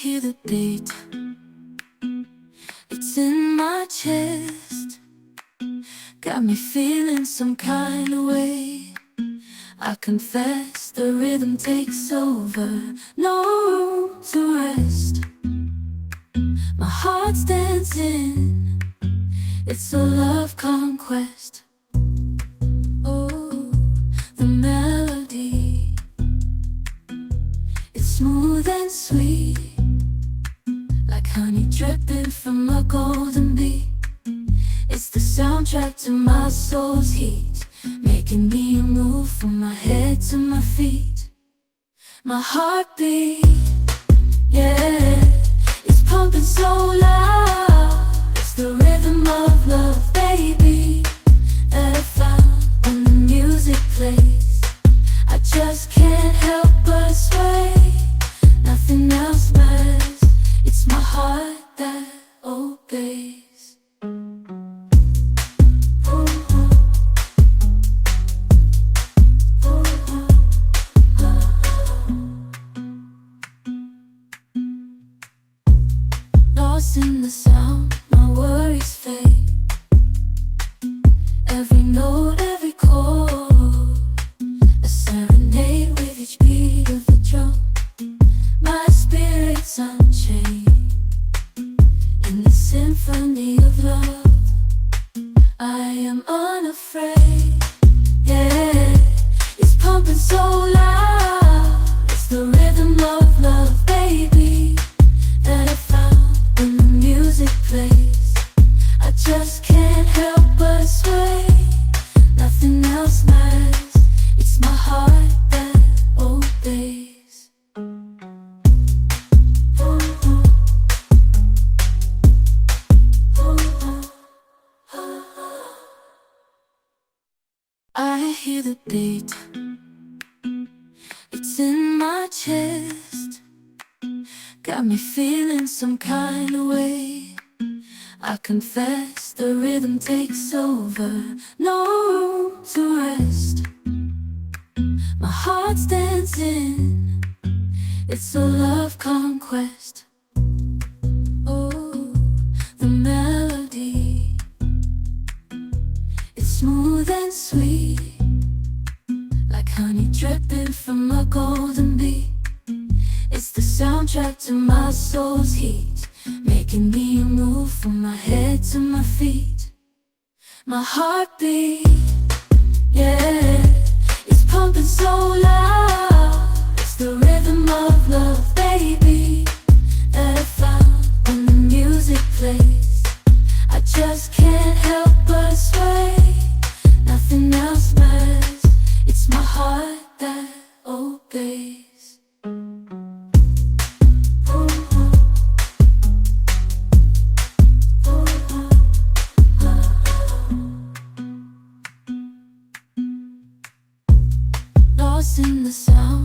hear the beat, it's in my chest, got me feeling some kind of way. I confess the rhythm takes over, no room to rest. My heart's dancing, it's a love conquest. Oh, the melody, it's smooth and sweet, like honey dripping from a golden bee. It's the soundtrack to my soul's heat, making me move from my head to my feet. My heartbeat, yeah, it's pumping so loud. It's the rhythm of love, baby, that I found when the music plays. I just can't help but sway, nothing else matters. It's my heart that obeys. Lost in the sound, my worries fade. Every note, every chord, a serenade with each beat of the drum. My spirit's unchained in the symphony of love. I am unafraid, yeah, it's pumping so loud. It's the rhythm of love, baby, that I found when the music plays. I just can't help but sway, nothing else matters. It's my heart that obeys. I hear the beat, it's in my chest, got me feeling some kind of way. I confess the rhythm takes over, no room to rest. My heart's dancing, it's a love conquest. Oh, the melody, it's smooth and sweet, like honey dripping from a golden bee. It's the soundtrack to my soul's heat, making me move from my head to my feet. My heartbeat, yeah, it's pumping so loud. It's the rhythm of love, baby, that I found when the music plays. I just can't help but sway, nothing else matters. It's my heart that obeys. Lost in the sound.